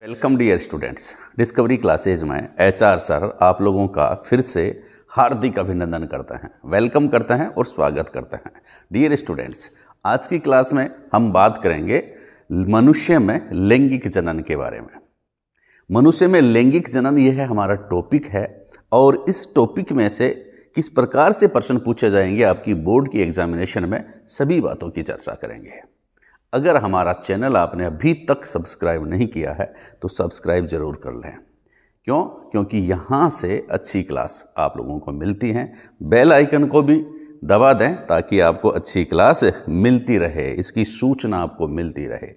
Welcome dear students. Discovery classes में HR sir आप लोगों का फिर से हार्दिक अभिनंदन करते हैं, वेलकम करते हैं और स्वागत करते हैं। डियर स्टूडेंट्स, आज की क्लास में हम बात करेंगे मनुष्य में लैंगिक जनन के बारे में। मनुष्य में लैंगिक जनन यह हमारा टॉपिक है और इस टॉपिक में से किस प्रकार से प्रश्न पूछे जाएंगे आपकी बोर्ड की एग्जामिनेशन में, सभी बातों की चर्चा करेंगे। अगर हमारा चैनल आपने अभी तक सब्सक्राइब नहीं किया है तो सब्सक्राइब ज़रूर कर लें। क्यों? क्योंकि यहाँ से अच्छी क्लास आप लोगों को मिलती हैं। बेल आइकन को भी दबा दें ताकि आपको अच्छी क्लास मिलती रहे, इसकी सूचना आपको मिलती रहे।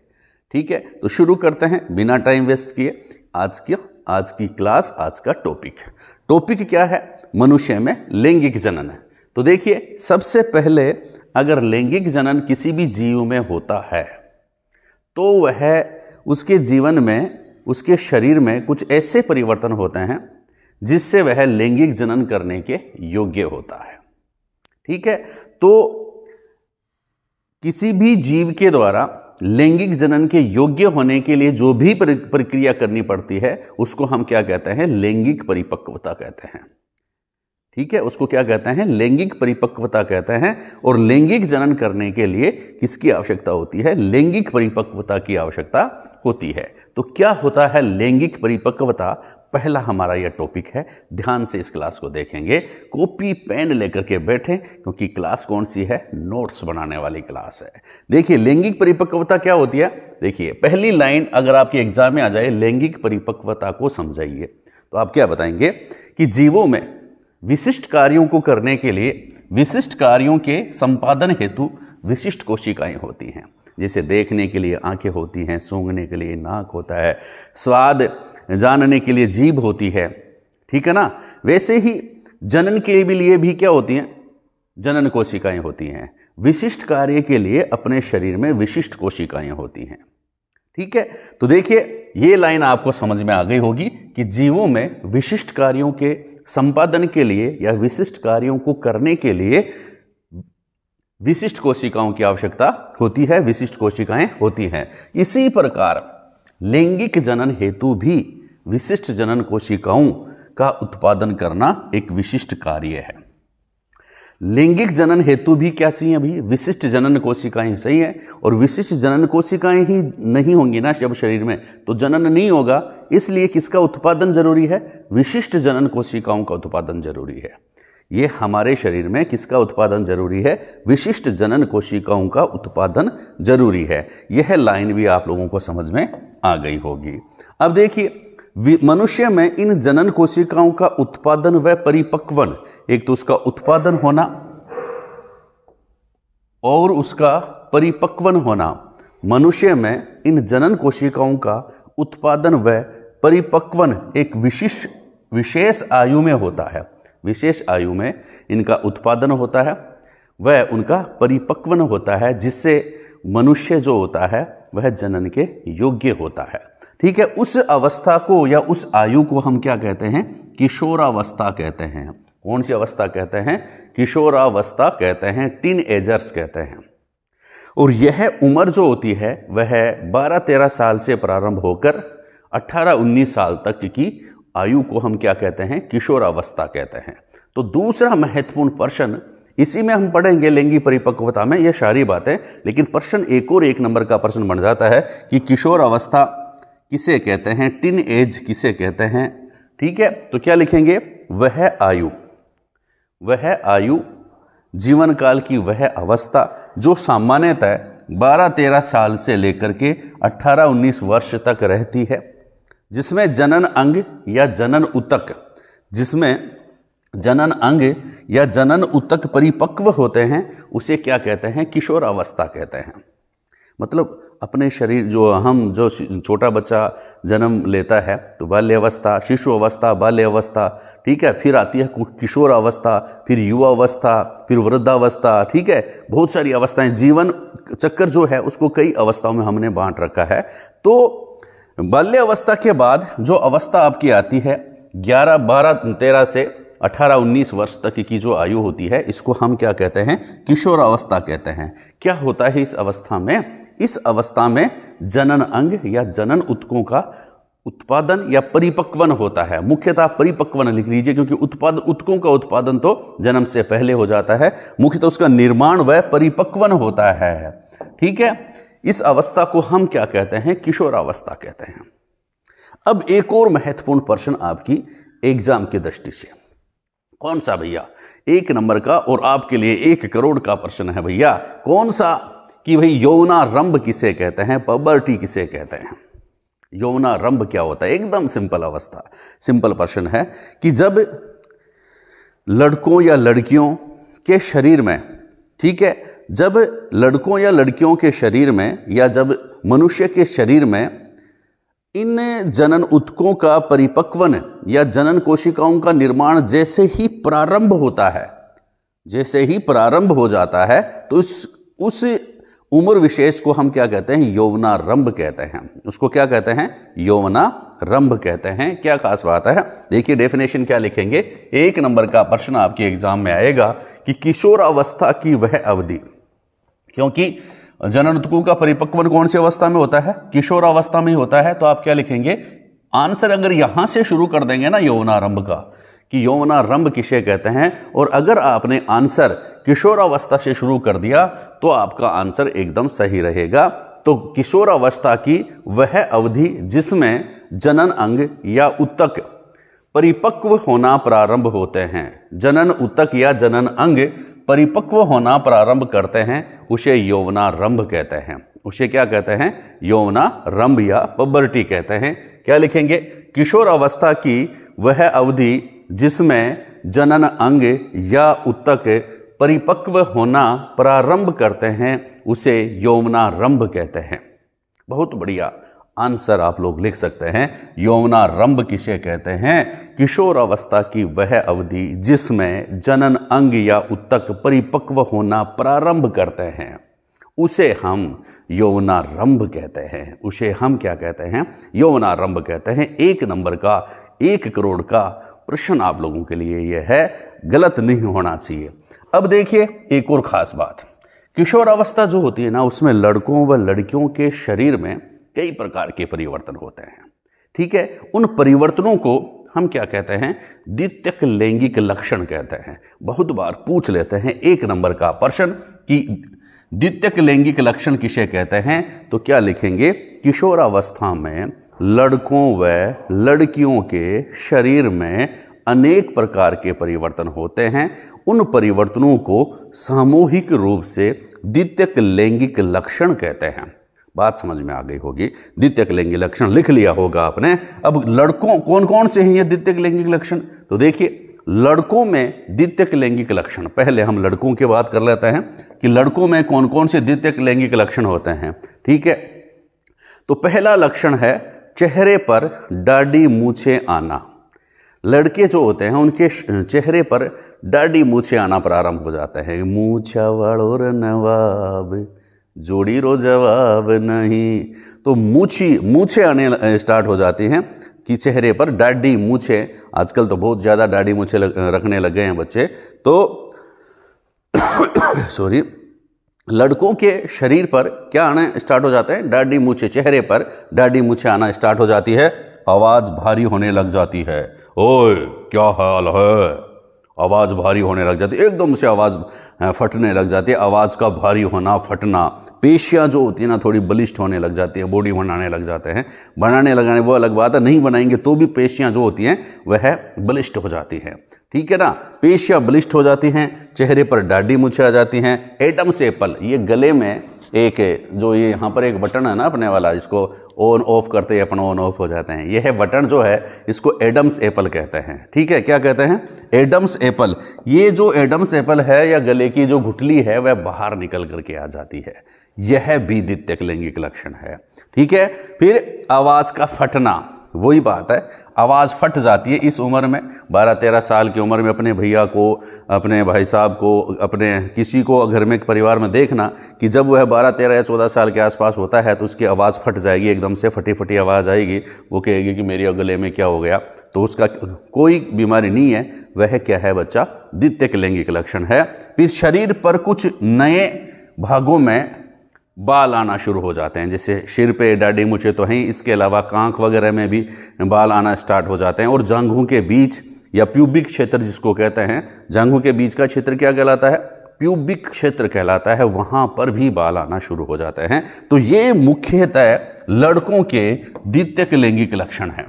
ठीक है, तो शुरू करते हैं बिना टाइम वेस्ट किए आज की क्लास। आज का टॉपिक क्या है? मनुष्य में लैंगिक जनन है। तो देखिए, सबसे पहले अगर लैंगिक जनन किसी भी जीव में होता है तो वह उसके जीवन में, उसके शरीर में कुछ ऐसे परिवर्तन होते हैं जिससे वह लैंगिक जनन करने के योग्य होता है। ठीक है, तो किसी भी जीव के द्वारा लैंगिक जनन के योग्य होने के लिए जो भी प्रक्रिया करनी पड़ती है उसको हम क्या कहते हैं? लैंगिक परिपक्वता कहते हैं। ठीक है, उसको क्या कहते हैं? लैंगिक परिपक्वता कहते हैं। और लैंगिक जनन करने के लिए किसकी आवश्यकता होती है? लैंगिक परिपक्वता की आवश्यकता होती है। तो क्या होता है लैंगिक परिपक्वता? पहला हमारा यह टॉपिक है। ध्यान से इस क्लास को देखेंगे, कॉपी पेन लेकर के बैठें क्योंकि क्लास कौन सी है? नोट्स बनाने वाली क्लास है। देखिए, लैंगिक परिपक्वता क्या होती है? देखिए, पहली लाइन अगर आपके एग्जाम में आ जाए, लैंगिक परिपक्वता को समझाइए, तो आप क्या बताएंगे कि जीवों में विशिष्ट कार्यों को करने के लिए, विशिष्ट कार्यों के संपादन हेतु विशिष्ट कोशिकाएं होती हैं। जैसे देखने के लिए आंखें होती हैं, सूंघने के लिए नाक होता है, स्वाद जानने के लिए जीभ होती है। ठीक है ना? वैसे ही जनन के लिए भी क्या होती हैं? जनन कोशिकाएं होती हैं। विशिष्ट कार्य के लिए अपने शरीर में विशिष्ट कोशिकाएं होती हैं। ठीक है, तो देखिए, ये लाइन आपको समझ में आ गई होगी कि जीवों में विशिष्ट कार्यों के संपादन के लिए या विशिष्ट कार्यों को करने के लिए विशिष्ट कोशिकाओं की आवश्यकता होती है, विशिष्ट कोशिकाएं होती हैं। इसी प्रकार लैंगिक जनन हेतु भी विशिष्ट जनन कोशिकाओं का उत्पादन करना एक विशिष्ट कार्य है। लैंगिक जनन हेतु भी क्या चाहिए? अभी विशिष्ट जनन कोशिकाएं, सही है। और विशिष्ट जनन कोशिकाएं ही नहीं होंगी ना जब शरीर में, तो जनन नहीं होगा। इसलिए किसका उत्पादन जरूरी है? विशिष्ट जनन कोशिकाओं का उत्पादन जरूरी है। ये हमारे शरीर में किसका उत्पादन जरूरी है? विशिष्ट जनन कोशिकाओं का उत्पादन जरूरी है। यह लाइन भी आप लोगों को समझ में आ गई होगी। अब देखिए, मनुष्य में इन जनन कोशिकाओं का उत्पादन व परिपक्वन, एक तो उसका उत्पादन होना और उसका परिपक्वन होना, मनुष्य में इन जनन कोशिकाओं का उत्पादन व परिपक्वन एक विशेष आयु में होता है। विशेष आयु में इनका उत्पादन होता है वह उनका परिपक्वन होता है, जिससे मनुष्य जो होता है वह जनन के योग्य होता है। ठीक है, उस अवस्था को या उस आयु को हम क्या कहते हैं? किशोरावस्था कहते हैं। कौन सी अवस्था कहते हैं? किशोरावस्था कहते हैं, टीन एजर्स कहते हैं। और यह उम्र जो होती है वह 12-13 साल से प्रारंभ होकर 18-19 साल तक की आयु को हम क्या कहते हैं? किशोरावस्था कहते हैं। तो दूसरा महत्वपूर्ण प्रश्न इसी में हम पढ़ेंगे लैंगिक परिपक्वता में, यह सारी बातें, लेकिन प्रश्न एक नंबर का प्रश्न बन जाता है कि किशोर अवस्था किसे कहते हैं? टीन एज किसे कहते हैं? ठीक है, तो क्या लिखेंगे? वह आयु जीवन काल की वह अवस्था जो सामान्यतः 12-13 साल से लेकर के 18-19 वर्ष तक रहती है, जिसमें जनन अंग या जनन ऊतक परिपक्व होते हैं, उसे क्या कहते हैं? किशोरावस्था कहते हैं। मतलब अपने शरीर जो छोटा बच्चा जन्म लेता है तो बाल्यावस्था, शिशु अवस्था, बाल्यावस्था, ठीक है, फिर आती है किशोर अवस्था, फिर युवा अवस्था, फिर वृद्धावस्था। ठीक है, बहुत सारी अवस्थाएं, जीवन चक्कर जो है उसको कई अवस्थाओं में हमने बांट रखा है। तो बाल्यावस्था के बाद जो अवस्था आपकी आती है 11, 12, 13 से 18-19 वर्ष तक की जो आयु होती है, इसको हम क्या कहते हैं? किशोरावस्था कहते हैं। क्या होता है इस अवस्था में? इस अवस्था में जनन अंग या जनन ऊतकों का उत्पादन या परिपक्वन होता है। मुख्यतः परिपक्वन लिख लीजिए, क्योंकि उत्तकों का उत्पादन तो जन्म से पहले हो जाता है, मुख्यतः उसका निर्माण वह परिपक्वन होता है। ठीक है, इस अवस्था को हम क्या कहते हैं? किशोरावस्था कहते हैं। अब एक और महत्वपूर्ण प्रश्न आपकी एग्जाम की दृष्टि से, कौन सा भैया? 1 नंबर का और आपके लिए 1 करोड़ का प्रश्न है भैया। कौन सा? कि भाई यौनारंभ किसे कहते हैं, पबर्टी किसे कहते हैं? यौनारंभ क्या होता है? एकदम सिंपल अवस्था, सिंपल प्रश्न है कि जब लड़कों या लड़कियों के शरीर में, ठीक है, जब लड़कों या लड़कियों के शरीर में या जब मनुष्य के शरीर में इन जनन उत्तकों का परिपक्वन या जनन कोशिकाओं का निर्माण जैसे ही प्रारंभ होता है, जैसे ही प्रारंभ हो जाता है, तो उस उम्र विशेष को हम क्या कहते हैं? यौवनारंभ कहते हैं। उसको क्या कहते हैं? यौवनारंभ कहते हैं। क्या खास बात है? देखिए डेफिनेशन क्या लिखेंगे। 1 नंबर का प्रश्न आपके एग्जाम में आएगा कि किशोरावस्था की वह अवधि, क्योंकि जनन उत्तकों का परिपक्वन कौन सी अवस्था में होता है? किशोरावस्था में होता है। तो आप क्या लिखेंगे? आंसर अगर यहां से शुरू कर देंगे ना यौवनारंभ का, कि यौवनारंभ किसे कहते हैं, और अगर आपने आंसर किशोरावस्था से शुरू कर दिया तो आपका आंसर एकदम सही रहेगा। तो किशोरावस्था की वह अवधि जिसमें जनन अंग या उत्तक परिपक्व होना प्रारंभ होते हैं, जनन उत्तक या जनन अंग परिपक्व होना प्रारंभ करते हैं, उसे यौवनारंभ कहते हैं। उसे क्या कहते हैं? यौवनारंभ या पबर्टी कहते हैं। क्या लिखेंगे? किशोरावस्था की वह अवधि जिसमें जनन अंग या उत्तक परिपक्व होना प्रारंभ करते हैं, उसे यौवनारंभ कहते हैं। बहुत बढ़िया आंसर आप लोग लिख सकते हैं। यौवनारंभ किसे कहते हैं? किशोरावस्था की वह अवधि जिसमें जनन अंग या उत्तक परिपक्व होना प्रारंभ करते हैं, उसे हम यौवनारंभ कहते हैं। उसे हम क्या कहते हैं? यौवनारंभ कहते हैं। 1 नंबर का 1 करोड़ का प्रश्न आप लोगों के लिए यह है, गलत नहीं होना चाहिए। अब देखिए एक और खास बात, किशोरावस्था जो होती है ना, उसमें लड़कों व लड़कियों के शरीर में कई प्रकार के परिवर्तन होते हैं। ठीक है, उन परिवर्तनों को हम क्या कहते हैं? द्वितीयक लैंगिक लक्षण कहते हैं। बहुत बार पूछ लेते हैं 1 नंबर का प्रश्न कि द्वितीयक लैंगिक लक्षण किसे कहते हैं? तो क्या लिखेंगे? किशोरावस्था में लड़कों व लड़कियों के शरीर में अनेक प्रकार के परिवर्तन होते हैं। उन परिवर्तनों को सामूहिक रूप से द्वितीयक लैंगिक लक्षण कहते हैं। बात समझ में आ गई होगी। द्वितीयक लैंगिक लक्षण लिख लिया होगा आपने। अब लड़कों कौन कौन से हैं ये द्वितीयक लैंगिक लक्षण? तो देखिए लड़कों में द्वितीयक लैंगिक लक्षण, पहले हम लड़कों की बात कर लेते हैं कि लड़कों में कौन कौन से द्वितीयक लैंगिक लक्षण होते हैं। ठीक है, तो पहला लक्षण है चेहरे पर दाढ़ी मूछें आना। लड़के जो होते हैं उनके चेहरे पर दाढ़ी मूछें आना प्रारंभ हो जाता है। मूछा वालों रे नवाब, जोड़ी रो जवाब नहीं। तो मूछें आने स्टार्ट हो जाती हैं कि चेहरे पर दाढ़ी मूछें, आजकल तो बहुत ज़्यादा दाढ़ी मूछें रखने लग गए हैं बच्चे। तो सॉरी, लड़कों के शरीर पर क्या आना स्टार्ट हो जाता है? दाढ़ी मूछें, चेहरे पर दाढ़ी मूछें आना स्टार्ट हो जाती है। आवाज़ भारी होने लग जाती है। ओए क्या हाल है? आवाज़ भारी होने लग जाती है, एकदम से आवाज़ फटने लग जाती है। आवाज़ का भारी होना, फटना। पेशियाँ जो होती है ना थोड़ी बलिष्ठ होने लग जाती है, बॉडी बनाने लग जाते हैं। बनाने लगाने वो अलग बात है, नहीं बनाएंगे तो भी पेशियाँ जो होती हैं वह बलिष्ठ हो जाती हैं। ठीक है ना, पेशियाँ बलिष्ठ हो जाती हैं, चेहरे पर दाढ़ी मूछें आ जाती हैं। एडम्स एप्पल, ये गले में एक जो ये यहाँ पर एक बटन है ना अपने वाला, इसको ऑन ऑफ करते ही अपना ऑन ऑफ हो जाते हैं। यह बटन जो है इसको एडम्स एप्पल कहते हैं। ठीक है, क्या कहते हैं? Adam's apple. ये जो एडम्स एप्पल है या गले की जो गुठली है वह बाहर निकल करके आ जाती है। यह भी द्वितीयक लैंगिक लक्षण है। ठीक है, फिर आवाज़ का फटना, वही बात है, आवाज़ फट जाती है इस उम्र में। 12-13 साल की उम्र में अपने भैया को, अपने भाई साहब को, अपने किसी को घर में परिवार में देखना कि जब वह 12-13 या 14 साल के आसपास होता है तो उसकी आवाज़ फट जाएगी, एकदम से फटी फटी आवाज़ आएगी। वो कहेगी कि मेरे गले में क्या हो गया। तो उसका कोई बीमारी नहीं है, वह क्या है बच्चा? द्वितीयक लैंगिक लक्षण है। फिर शरीर पर कुछ नए भागों में बाल आना शुरू हो जाते हैं। जैसे सिर पे दाढ़ी मूछें तो हैं, इसके अलावा कांख वगैरह में भी बाल आना स्टार्ट हो जाते हैं। और जांघों के बीच या प्यूबिक क्षेत्र जिसको कहते हैं, जांघों के बीच का क्षेत्र क्या कहलाता है? प्यूबिक क्षेत्र कहलाता है। वहाँ पर भी बाल आना शुरू हो जाते हैं। तो ये मुख्यतः लड़कों के द्वितीयक लैंगिक लक्षण हैं।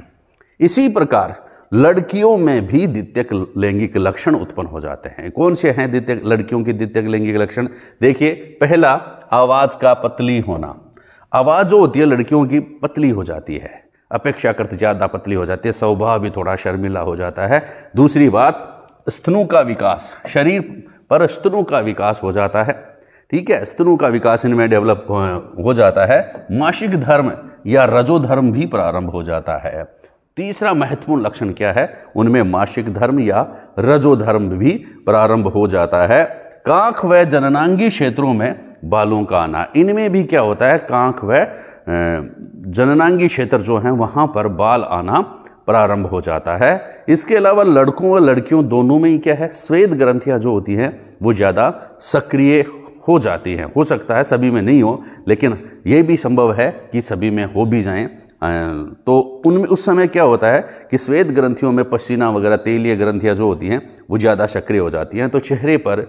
इसी प्रकार लड़कियों में भी द्वितीयक लैंगिक लक्षण उत्पन्न हो जाते हैं। कौन से हैं द्वितीयक, लड़कियों के द्वितीयक लैंगिक लक्षण? देखिए, पहला आवाज़ का पतली होना। आवाज़ जो होती है लड़कियों की पतली हो जाती है, अपेक्षाकृत ज़्यादा पतली हो जाती है, स्वभाव भी थोड़ा शर्मिला हो जाता है। दूसरी बात, स्तनों का विकास, शरीर पर स्तनों का विकास हो जाता है। ठीक है, स्तनों का विकास इनमें डेवलप हो जाता है। मासिक धर्म या रजोधर्म भी प्रारंभ हो जाता है। तीसरा महत्वपूर्ण लक्षण क्या है? उनमें मासिक धर्म या रजोधर्म भी प्रारंभ हो जाता है। कांख व जननांगी क्षेत्रों में बालों का आना, इनमें भी क्या होता है? कांख व जननांगी क्षेत्र जो हैं वहाँ पर बाल आना प्रारंभ हो जाता है। इसके अलावा लड़कों व लड़कियों दोनों में ही क्या है? श्वेत ग्रंथियाँ जो होती हैं वो ज़्यादा सक्रिय हो जाती हैं। हो सकता है सभी में नहीं हो, लेकिन ये भी संभव है कि सभी में हो भी जाएं। तो उनमें उस समय क्या होता है कि श्वेत ग्रंथियों में पसीना वगैरह, तेलीय ग्रंथियाँ जो होती हैं वो ज़्यादा सक्रिय हो जाती हैं। तो चेहरे पर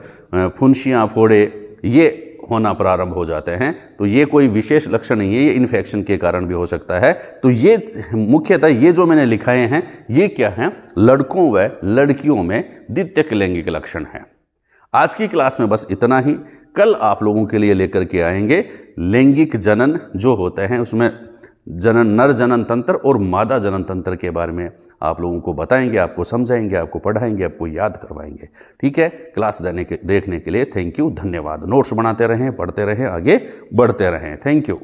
फुंसियाँ, फोड़े ये होना प्रारंभ हो जाते हैं। तो ये कोई विशेष लक्षण नहीं है, ये इन्फेक्शन के कारण भी हो सकता है। तो ये मुख्यतः ये जो मैंने लिखाए हैं ये क्या हैं? लड़कों व लड़कियों में द्वितीयक लैंगिक लक्षण हैं। आज की क्लास में बस इतना ही। कल आप लोगों के लिए लेकर के आएंगे लैंगिक जनन जो होते हैं, उसमें जनन, नर जनन तंत्र और मादा जनन तंत्र के बारे में आप लोगों को बताएंगे, आपको समझाएंगे, आपको पढ़ाएंगे, आपको याद करवाएंगे। ठीक है, क्लास देखने के लिए थैंक यू, धन्यवाद। नोट्स बनाते रहें, पढ़ते रहें, आगे बढ़ते रहें। Thank you.